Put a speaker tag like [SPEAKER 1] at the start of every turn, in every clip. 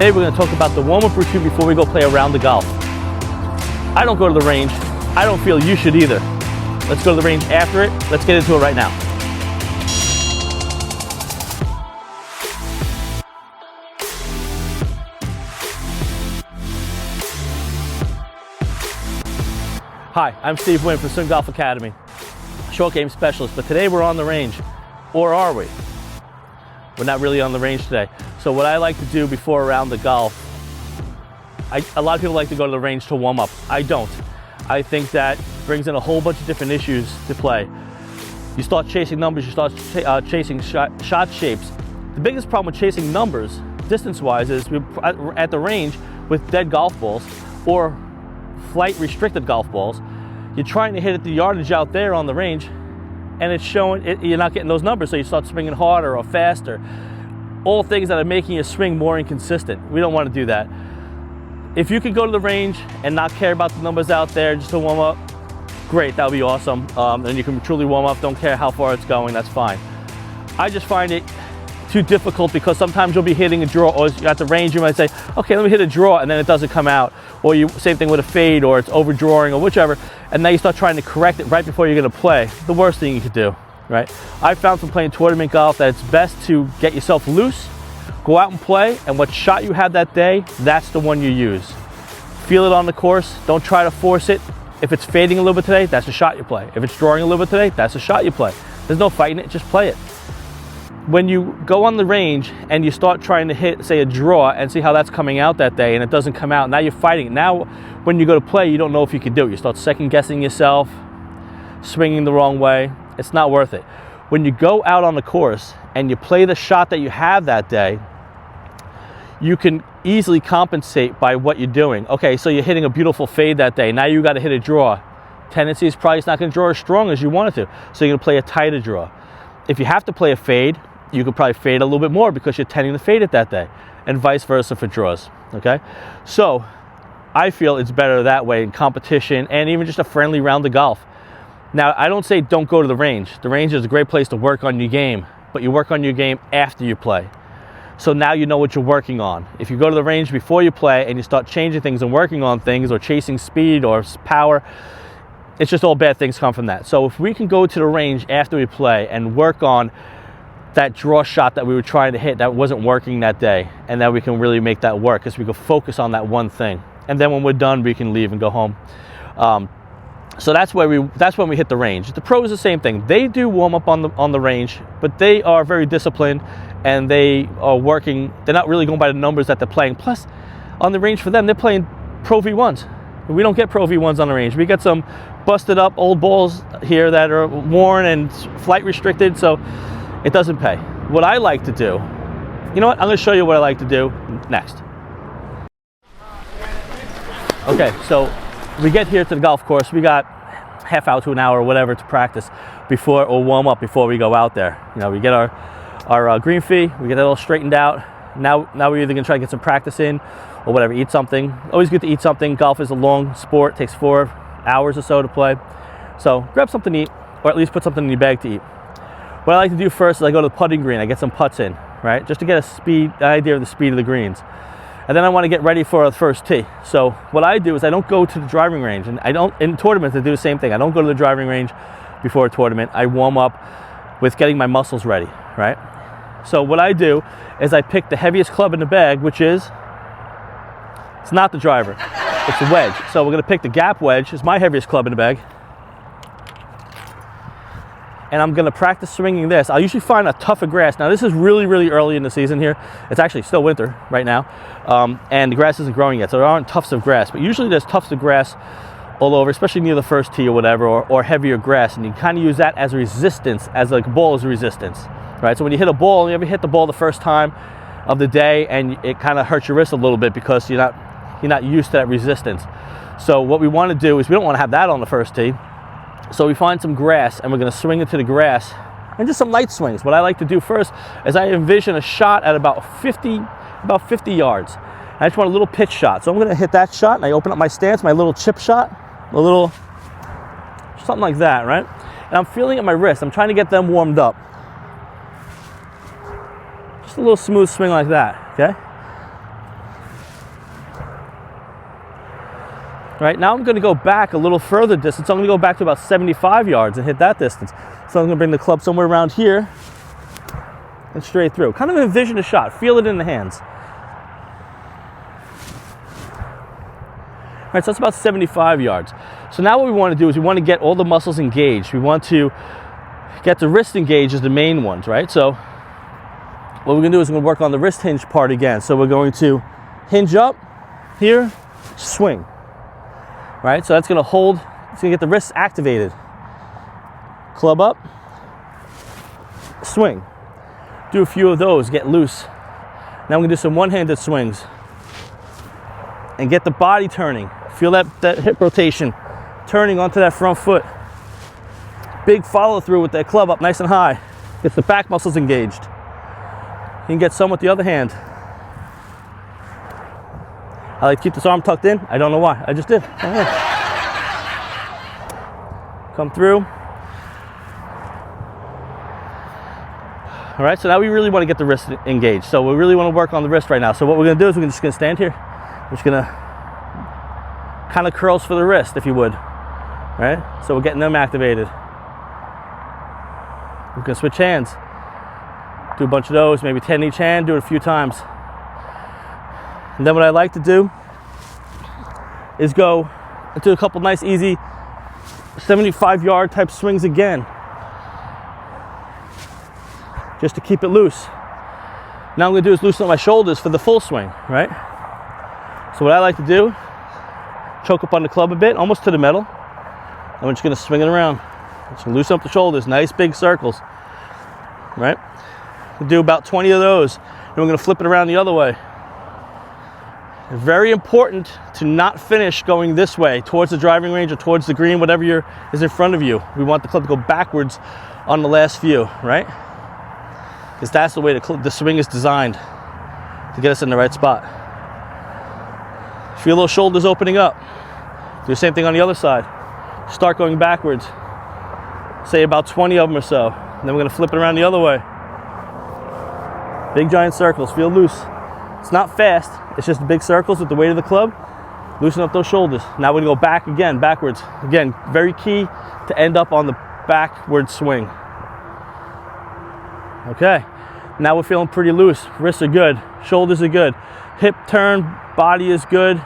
[SPEAKER 1] Today we're going to talk about the warm-up routine before we go play a round of golf. I don't go to the range. I don't feel you should either. Let's go to the range after it. Let's get into it right now. Hi, I'm Steve Wynn from Swing Golf Academy, short game specialist, but today we're on the range. Or are we? We're not really on the range today. So what I like to do before a round of golf, a lot of people like to go to the range to warm up. I don't. I think that brings in a whole bunch of different issues to play. You start chasing numbers, you start chasing shot shapes. The biggest problem with chasing numbers, distance-wise, is at the range with dead golf balls or flight-restricted golf balls. You're trying to hit at the yardage out there on the range, and it's showing you're not getting those numbers, so you start swinging harder or faster. All things that are making your swing more inconsistent. We don't want to do that. If you could go to the range and not care about the numbers out there just to warm up, great, that would be awesome. And you can truly warm up, don't care how far it's going, that's fine. I just find it too difficult because sometimes you'll be hitting a draw, or at the range you might say, okay, let me hit a draw, and then it doesn't come out. Or same thing with a fade, or it's overdrawing or whichever, and now you start trying to correct it right before you're gonna play. The worst thing you could do, right? I found from playing tournament golf that it's best to get yourself loose, go out and play, and what shot you have that day, that's the one you use. Feel it on the course, don't try to force it. If it's fading a little bit today, that's a shot you play. If it's drawing a little bit today, that's a shot you play. There's no fighting it, just play it. When you go on the range and you start trying to hit, say, a draw and see how that's coming out that day and it doesn't come out, now you're fighting it. Now, when you go to play, you don't know if you can do it. You start second guessing yourself, swinging the wrong way. It's not worth it. When you go out on the course and you play the shot that you have that day, you can easily compensate by what you're doing. Okay, so you're hitting a beautiful fade that day. Now you got to hit a draw. Tendency is probably it's not going to draw as strong as you want it to. So you're going to play a tighter draw. If you have to play a fade, you could probably fade a little bit more because you're tending to fade it that day, and vice versa for draws, okay? So I feel it's better that way in competition and even just a friendly round of golf. Now, I don't say don't go to the range. The range is a great place to work on your game, but you work on your game after you play. So now you know what you're working on. If you go to the range before you play and you start changing things and working on things or chasing speed or power, it's just all bad things come from that. So if we can go to the range after we play and work on that draw shot that we were trying to hit that wasn't working that day, and then we can really make that work because we can focus on that one thing. And then when we're done, we can leave and go home. So that's when we hit the range. The pros are the same thing. They do warm up on the range, but they are very disciplined and they are working. They're not really going by the numbers that they're playing. Plus, on the range for them, they're playing Pro V1s. We don't get Pro V1s on the range. We get some busted up old balls here that are worn and flight restricted, so it doesn't pay. What I like to do, you know what? I'm going to show you what I like to do next. Okay, so we get here to the golf course. We got half hour to an hour or whatever to practice before, or warm up before we go out there. You know, we get our green fee, we get it all straightened out. Now we're either going to try to get some practice in or whatever, eat something. Always good to eat something. Golf is a long sport, takes 4 hours or so to play. So grab something to eat, or at least put something in your bag to eat. What I like to do first is I go to the putting green. I get some putts in, right? Just to get an idea of the speed of the greens. And then I want to get ready for the first tee. So what I do is I don't go to the driving range. And in tournaments, I do the same thing. I don't go to the driving range before a tournament. I warm up with getting my muscles ready, right? So what I do is I pick the heaviest club in the bag, which is, it's not the driver, it's a wedge. So we're going to pick the gap wedge. It's my heaviest club in the bag. And I'm going to practice swinging this. I'll usually find a tuft of grass. Now, this is really, really early in the season here. It's actually still winter right now, and the grass isn't growing yet, so there aren't tufts of grass. But usually there's tufts of grass all over, especially near the first tee or whatever, or heavier grass, and you kind of use that as resistance, as like a ball is resistance, right? So when you hit a ball, you ever hit the ball the first time of the day, and it kind of hurts your wrist a little bit because you're not used to that resistance. So what we want to do is we don't want to have that on the first tee. So we find some grass and we're going to swing into the grass and just some light swings. What I like to do first is I envision a shot at about 50 yards. I just want a little pitch shot. So I'm going to hit that shot and I open up my stance, my little chip shot, a little, something like that, right? And I'm feeling at my wrist. I'm trying to get them warmed up. Just a little smooth swing like that, okay? Right, now I'm going to go back a little further distance. I'm going to go back to about 75 yards and hit that distance. So I'm going to bring the club somewhere around here and straight through. Kind of envision a shot. Feel it in the hands. All right, so that's about 75 yards. So now what we want to do is we want to get all the muscles engaged. We want to get the wrist engaged as the main ones, right? So what we're going to do is we're going to work on the wrist hinge part again. So we're going to hinge up here, swing. Right, so that's going to hold, it's going to get the wrists activated. Club up, swing. Do a few of those, get loose. Now we're going to do some one-handed swings. And get the body turning. Feel that hip rotation turning onto that front foot. Big follow through with that club up nice and high. Gets the back muscles engaged. You can get some with the other hand. I like to keep this arm tucked in. I don't know why. I just did. Come through. All right, so now we really want to get the wrist engaged. So we really want to work on the wrist right now. So what we're going to do is we're just going to stand here. We're just going to kind of curls for the wrist, if you would. All right, so we're getting them activated. We're going to switch hands. Do a bunch of those, maybe 10 each hand. Do it a few times. And then what I like to do is go into a couple nice, easy 75-yard type swings again, just to keep it loose. Now I'm going to do is loosen up my shoulders for the full swing, right? So what I like to do, choke up on the club a bit, almost to the metal. I'm just going to swing it around. Just going to loosen up the shoulders, nice big circles, right? We'll do about 20 of those, and we're going to flip it around the other way. Very important to not finish going this way towards the driving range or towards the green, whatever is in front of you. We want the club to go backwards on the last few, right? Because that's the way the swing is designed to get us in the right spot. Feel those shoulders opening up. Do the same thing on the other side. Start going backwards. Say about 20 of them or so. And then we're going to flip it around the other way. Big giant circles. Feel loose. It's not fast. It's just big circles with the weight of the club. Loosen up those shoulders. Now we're going to go back again, backwards. Again, very key to end up on the backward swing. Okay. Now we're feeling pretty loose. Wrists are good. Shoulders are good. Hip turn, body is good.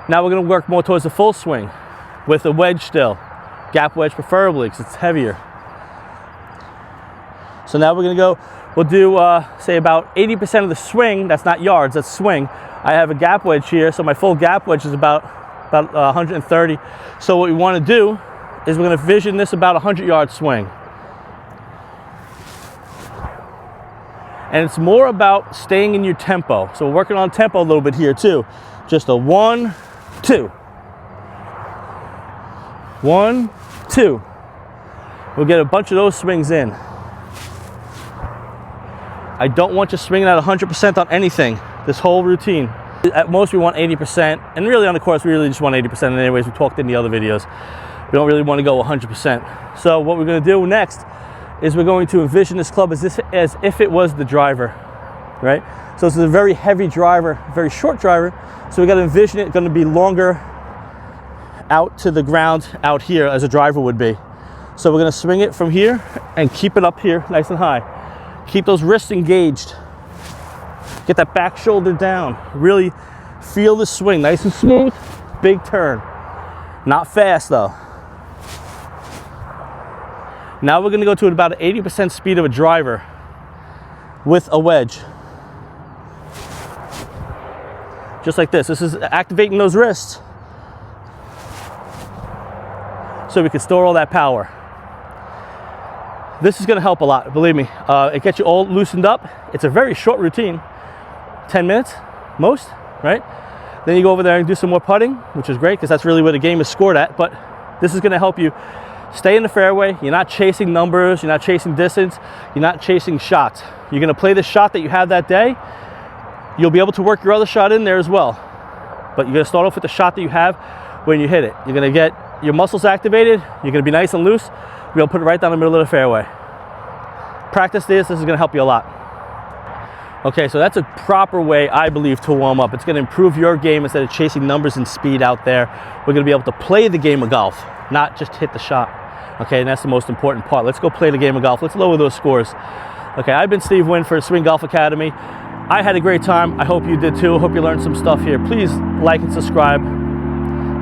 [SPEAKER 1] Now we're going to work more towards the full swing with a wedge still. Gap wedge preferably because it's heavier. So now we're going to go, we'll do, say about 80% of the swing. That's not yards, that's swing. I have a gap wedge here, so my full gap wedge is about 130. So what we want to do is we're going to vision this about a 100-yard swing. And it's more about staying in your tempo. So we're working on tempo a little bit here too. Just a 1, 2. 1, 2. We'll get a bunch of those swings in. I don't want you swinging at 100% on anything, this whole routine. At most we want 80%, and really on the course we really just want 80% anyways. We talked in the other videos. We don't really want to go 100%. So what we're going to do next is we're going to envision this club as if it was the driver, right? So this is a very heavy driver, very short driver. So we got to envision it going to be longer out to the ground out here as a driver would be. So we're going to swing it from here and keep it up here nice and high. Keep those wrists engaged. Get that back shoulder down. Really feel the swing, nice and smooth, big turn. Not fast though. Now we're going to go to about an 80% speed of a driver with a wedge. Just like this. This is activating those wrists so we can store all that power. This is going to help a lot, believe me. It gets you all loosened up. It's a very short routine, 10 minutes most, right? Then you go over there and do some more putting, which is great because that's really where the game is scored at. But this is going to help you stay in the fairway. You're not chasing numbers. You're not chasing distance. You're not chasing shots. You're going to play the shot that you have that day. You'll be able to work your other shot in there as well. But you're going to start off with the shot that you have when you hit it. You're going to get your muscles activated. You're going to be nice and loose. You'll be able to put it right down the middle of the fairway. Practice this. This is going to help you a lot. Okay, so that's a proper way, I believe, to warm up. It's going to improve your game instead of chasing numbers and speed out there. We're going to be able to play the game of golf, not just hit the shot. Okay, and that's the most important part. Let's go play the game of golf. Let's lower those scores. Okay, I've been Steve Wynn for Swing Golf Academy. I had a great time. I hope you did too. Hope you learned some stuff here. Please like and subscribe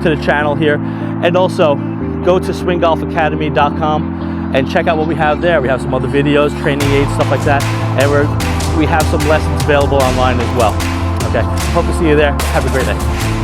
[SPEAKER 1] to the channel here. And also, go to swinggolfacademy.com and check out what we have there. We have some other videos, training aids, stuff like that. And we have some lessons available online as well. Okay, hope to see you there. Have a great day.